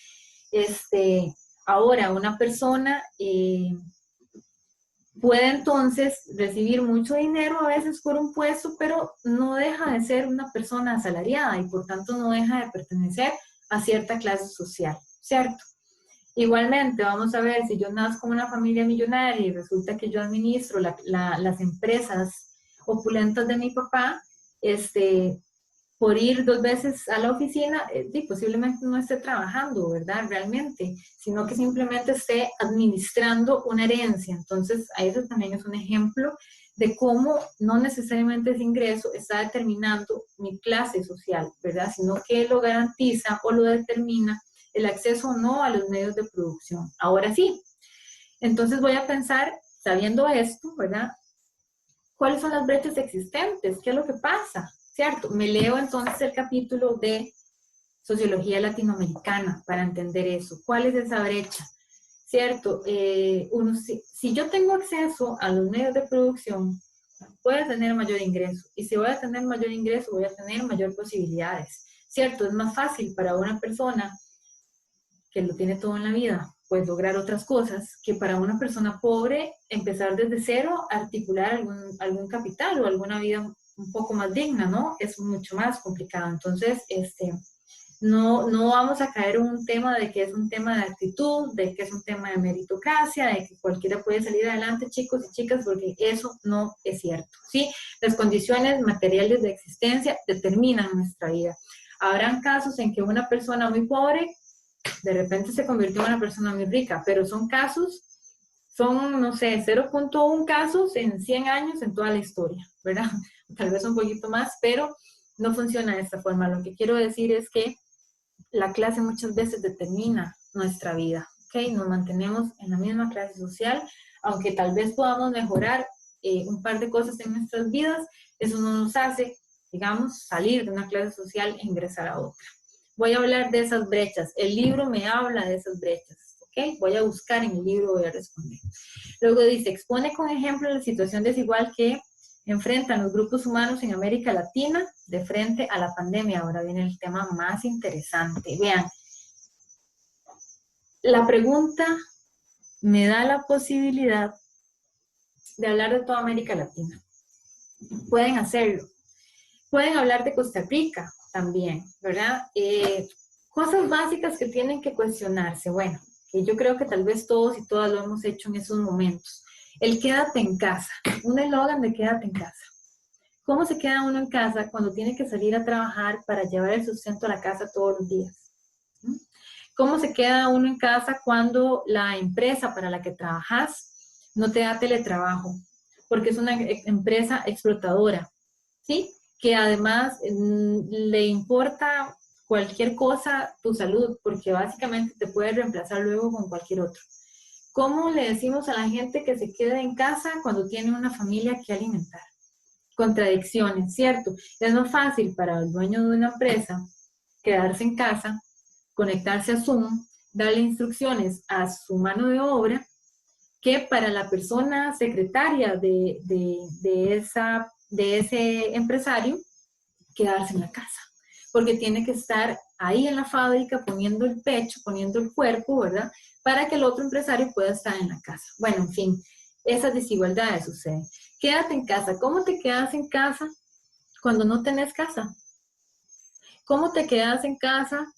Ahora, una persona puede entonces recibir mucho dinero a veces por un puesto, pero no deja de ser una persona asalariada y por tanto no deja de pertenecer a cierta clase social, ¿cierto? Igualmente, vamos a ver, si yo nazco en una familia millonaria y resulta que yo administro las empresas opulentas de mi papá, por ir 2 veces a la oficina, posiblemente no esté trabajando, ¿verdad? Realmente, sino que simplemente esté administrando una herencia. Entonces, a eso también es un ejemplo de cómo no necesariamente ese ingreso está determinando mi clase social, ¿verdad? Sino que lo garantiza o lo determina el acceso o no a los medios de producción. Ahora sí, entonces voy a pensar, sabiendo esto, ¿verdad? ¿Cuáles son las brechas existentes? ¿Qué es lo que pasa? ¿Cierto? Me leo entonces el capítulo de Sociología Latinoamericana para entender eso. ¿Cuál es esa brecha? ¿Cierto? Si yo tengo acceso a los medios de producción, voy a tener mayor ingreso. Y si voy a tener mayor ingreso, voy a tener mayor posibilidades. ¿Cierto? Es más fácil para una persona que lo tiene todo en la vida, pues lograr otras cosas, que para una persona pobre empezar desde cero, articular algún capital o alguna vida un poco más digna, ¿no? Es mucho más complicado. Entonces, no vamos a caer en un tema de que es un tema de actitud, de que es un tema de meritocracia, de que cualquiera puede salir adelante, chicos y chicas, porque eso no es cierto, ¿sí? Las condiciones materiales de existencia determinan nuestra vida. Habrán casos en que una persona muy pobre de repente se convirtió en una persona muy rica, pero son casos, no sé, 0.1 casos en 100 años en toda la historia, ¿verdad? Tal vez un poquito más, pero no funciona de esta forma. Lo que quiero decir es que la clase muchas veces determina nuestra vida, ¿ok? Nos mantenemos en la misma clase social, aunque tal vez podamos mejorar un par de cosas en nuestras vidas, eso no nos hace, digamos, salir de una clase social e ingresar a otra. Voy a hablar de esas brechas. El libro me habla de esas brechas, ¿ok? Voy a buscar en el libro, voy a responder. Luego dice, expone con ejemplo la situación desigual que enfrentan los grupos humanos en América Latina de frente a la pandemia. Ahora viene el tema más interesante. Vean, la pregunta me da la posibilidad de hablar de toda América Latina. Pueden hacerlo. Pueden hablar de Costa Rica también, ¿verdad? Cosas básicas que tienen que cuestionarse. Bueno, que yo creo que tal vez todos y todas lo hemos hecho en esos momentos. El quédate en casa, un eslogan de quédate en casa. ¿Cómo se queda uno en casa cuando tiene que salir a trabajar para llevar el sustento a la casa todos los días? ¿Cómo se queda uno en casa cuando la empresa para la que trabajas no te da teletrabajo? Porque es una empresa explotadora, ¿sí? Que además le importa cualquier cosa tu salud, porque básicamente te puede reemplazar luego con cualquier otro. ¿Cómo le decimos a la gente que se quede en casa cuando tiene una familia que alimentar? Contradicciones, ¿cierto? Es más fácil para el dueño de una empresa quedarse en casa, conectarse a Zoom, darle instrucciones a su mano de obra, que para la persona secretaria de ese empresario quedarse en la casa, porque tiene que estar ahí en la fábrica poniendo el pecho, poniendo el cuerpo, ¿verdad? Para que el otro empresario pueda estar en la casa. Bueno, en fin, esas desigualdades suceden. Quédate en casa. ¿Cómo te quedas en casa cuando no tenés casa? ¿Cómo te quedas en casa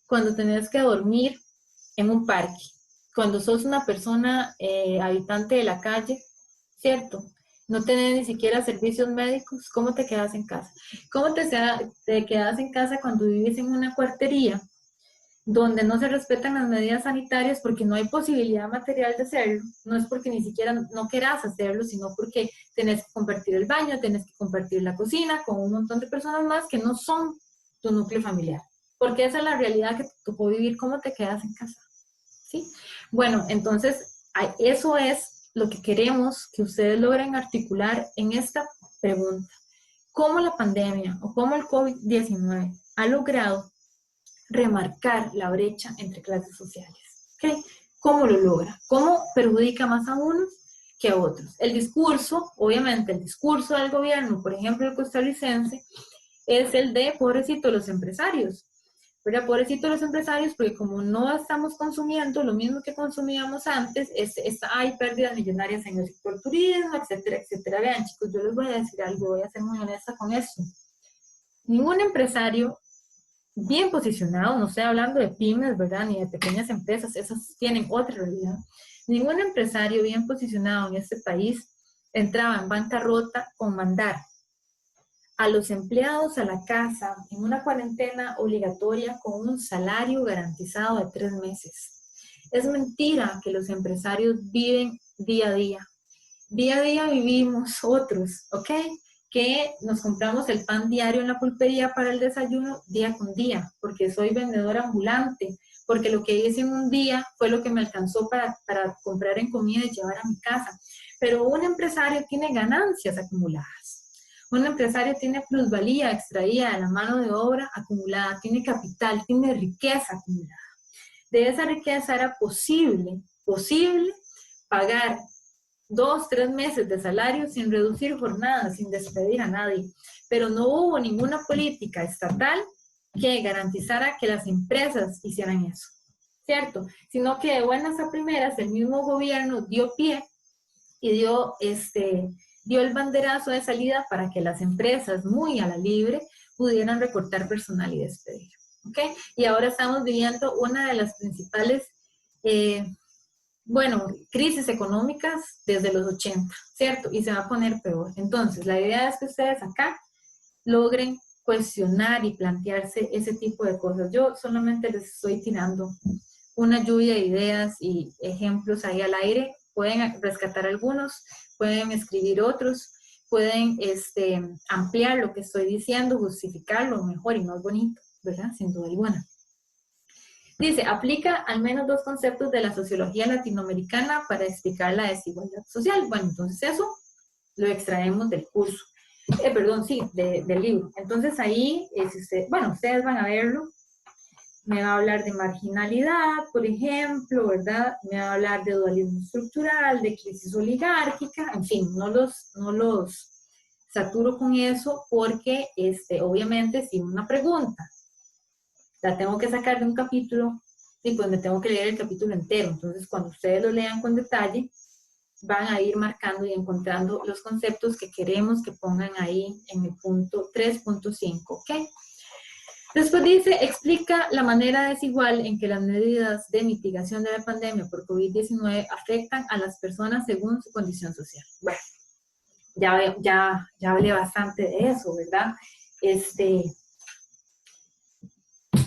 cuando tenés que dormir en un parque? Cuando sos una persona habitante de la calle, ¿cierto? No tenés ni siquiera servicios médicos, ¿cómo te quedas en casa? ¿Cómo te quedas en casa cuando vivís en una cuartería donde no se respetan las medidas sanitarias porque no hay posibilidad material de hacerlo? No es porque ni siquiera no querás hacerlo, sino porque tenés que compartir el baño, tenés que compartir la cocina con un montón de personas más que no son tu núcleo familiar. Porque esa es la realidad que te tocó vivir. ¿Cómo te quedas en casa? ¿Sí? Bueno, entonces eso es lo que queremos que ustedes logren articular en esta pregunta. ¿Cómo la pandemia o cómo el COVID-19 ha logrado remarcar la brecha entre clases sociales? ¿Okay? ¿Cómo lo logra? ¿Cómo perjudica más a unos que a otros? El discurso, obviamente el discurso del gobierno, por ejemplo el costarricense, es el de pobrecito los empresarios. ¿Verdad? Pobrecito los empresarios, porque como no estamos consumiendo lo mismo que consumíamos antes, hay pérdidas millonarias en el sector turismo, etcétera, etcétera. Vean, chicos, yo les voy a decir algo, voy a ser muy honesta con esto. Ningún empresario bien posicionado, no estoy hablando de pymes, ¿verdad? Ni de pequeñas empresas, esas tienen otra realidad. Ningún empresario bien posicionado en este país entraba en bancarrota con mandar a los empleados a la casa en una cuarentena obligatoria con un salario garantizado de 3 meses. Es mentira que los empresarios viven día a día. Día a día vivimos otros, ¿ok? Que nos compramos el pan diario en la pulpería para el desayuno día con día, porque soy vendedora ambulante, porque lo que hice en un día fue lo que me alcanzó para comprar en comida y llevar a mi casa. Pero un empresario tiene ganancias acumuladas. Un empresario tiene plusvalía extraída de la mano de obra acumulada, tiene capital, tiene riqueza acumulada. De esa riqueza era posible pagar 2, 3 meses de salario sin reducir jornadas, sin despedir a nadie. Pero no hubo ninguna política estatal que garantizara que las empresas hicieran eso, ¿cierto? Sino que de buenas a primeras el mismo gobierno dio pie y dio el banderazo de salida para que las empresas muy a la libre pudieran recortar personal y despedir. ¿Okay? Y ahora estamos viviendo una de las principales, crisis económicas desde los 80, ¿cierto? Y se va a poner peor. Entonces, la idea es que ustedes acá logren cuestionar y plantearse ese tipo de cosas. Yo solamente les estoy tirando una lluvia de ideas y ejemplos ahí al aire. Pueden rescatar algunos, pueden escribir otros, pueden ampliar lo que estoy diciendo, justificarlo mejor y más bonito, ¿verdad? Sin duda alguna. Dice, aplica al menos 2 conceptos de la sociología latinoamericana para explicar la desigualdad social. Bueno, entonces eso lo extraemos del curso. Del libro. Entonces ahí, ustedes van a verlo. me va a hablar de marginalidad, por ejemplo, ¿verdad? Me va a hablar de dualismo estructural, de crisis oligárquica, en fin, no los saturo con eso porque, obviamente, si una pregunta la tengo que sacar de un capítulo, y pues me tengo que leer el capítulo entero. Entonces, cuando ustedes lo lean con detalle, van a ir marcando y encontrando los conceptos que queremos que pongan ahí en el punto 3.5, ¿ok? Después dice, explica la manera desigual en que las medidas de mitigación de la pandemia por COVID-19 afectan a las personas según su condición social. Bueno, ya hablé bastante de eso, ¿verdad?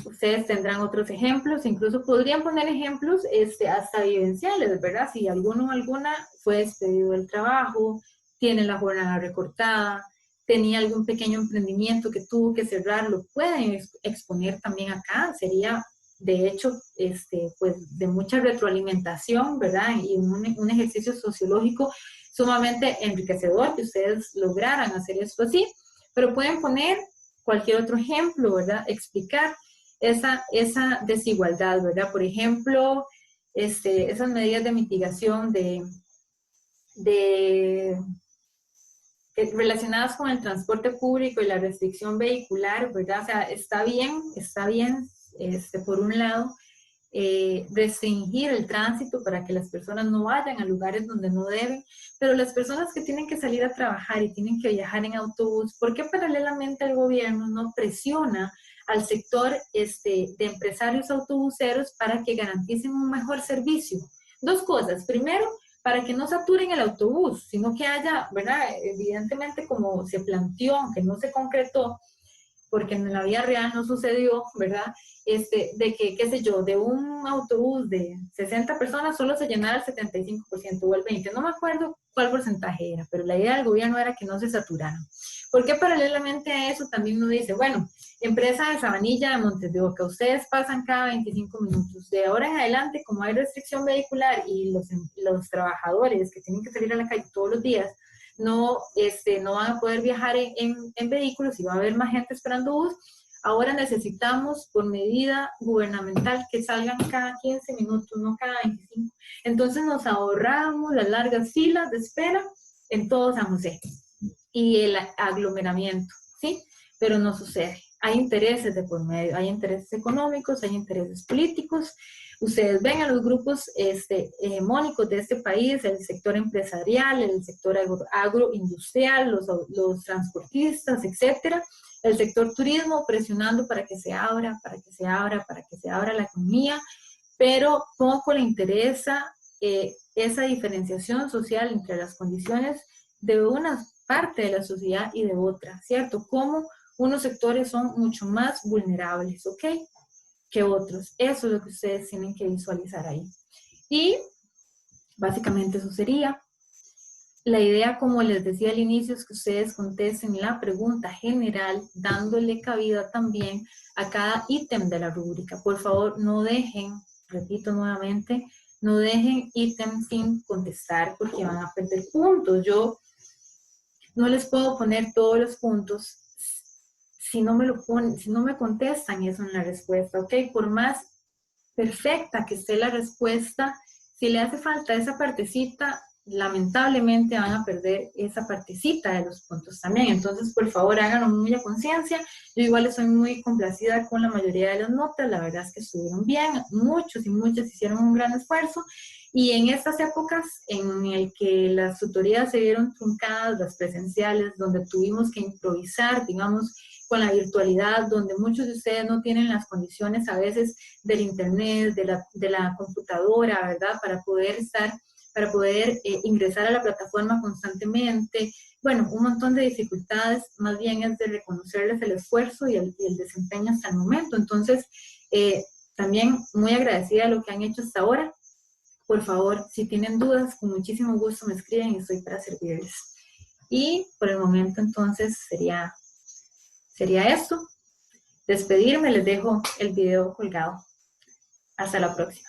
Ustedes tendrán otros ejemplos, incluso podrían poner ejemplos hasta vivenciales, ¿verdad? Si alguno o alguna fue despedido del trabajo, tiene la jornada recortada, tenía algún pequeño emprendimiento que tuvo que cerrar, lo pueden exponer también acá. Sería, de hecho, pues de mucha retroalimentación, ¿verdad? Y un ejercicio sociológico sumamente enriquecedor que ustedes lograran hacer esto así, pero pueden poner cualquier otro ejemplo, ¿verdad? Explicar esa desigualdad, ¿verdad? Por ejemplo, esas medidas de mitigación relacionadas con el transporte público y la restricción vehicular, ¿verdad? O sea, está bien, por un lado, restringir el tránsito para que las personas no vayan a lugares donde no deben, pero las personas que tienen que salir a trabajar y tienen que viajar en autobús, ¿por qué paralelamente el gobierno no presiona al sector de empresarios autobuseros para que garanticen un mejor servicio? Dos cosas. Primero, para que no saturen el autobús, sino que haya, ¿verdad? Evidentemente, como se planteó, aunque no se concretó, porque en la vida real no sucedió, ¿verdad? De que, qué sé yo, de un autobús de 60 personas solo se llenara el 75% o el 20%, no me acuerdo cuál porcentaje era, pero la idea del gobierno era que no se saturaran. Porque paralelamente a eso también uno dice, bueno, empresa de Sabanilla, de Montes de Oca, ustedes pasan cada 25 minutos. De ahora en adelante, como hay restricción vehicular y los trabajadores que tienen que salir a la calle todos los días, no van a poder viajar en vehículos y va a haber más gente esperando bus. Ahora necesitamos, por medida gubernamental, que salgan cada 15 minutos, no cada 25. Entonces nos ahorramos las largas filas de espera en todo San José y el aglomeramiento, ¿sí? Pero no sucede. Hay intereses de por medio, hay intereses económicos, hay intereses políticos. Ustedes ven a los grupos hegemónicos de este país, el sector empresarial, el sector agroindustrial, los transportistas, etcétera, el sector turismo presionando para que se abra, para que se abra, para que se abra la economía, pero poco le interesa esa diferenciación social entre las condiciones de una parte de la sociedad y de otra, ¿cierto? Cómo unos sectores son mucho más vulnerables, ¿ok? Que otros. Eso es lo que ustedes tienen que visualizar ahí. Y básicamente eso sería. La idea, como les decía al inicio, es que ustedes contesten la pregunta general, dándole cabida también a cada ítem de la rúbrica. Por favor, no dejen, repito nuevamente, no dejen ítem sin contestar porque van a perder puntos. Yo no les puedo poner todos los puntos si no me contestan eso en la respuesta, ¿ok? Por más perfecta que esté la respuesta, si le hace falta esa partecita, lamentablemente van a perder esa partecita de los puntos también. Entonces, por favor, háganlo muy a conciencia. Yo igual estoy muy complacida con la mayoría de las notas, la verdad es que estuvieron bien, muchos y muchas hicieron un gran esfuerzo. Y en estas épocas en el que las tutorías se vieron truncadas, las presenciales, donde tuvimos que improvisar, digamos, con la virtualidad, donde muchos de ustedes no tienen las condiciones a veces del internet, de la computadora, ¿verdad? Para poder ingresar a la plataforma constantemente. Bueno, un montón de dificultades, más bien es de reconocerles el esfuerzo y el desempeño hasta el momento. Entonces, también muy agradecida a lo que han hecho hasta ahora. Por favor, si tienen dudas, con muchísimo gusto me escriben y estoy para servirles. Y por el momento entonces sería esto. Despedirme, les dejo el video colgado. Hasta la próxima.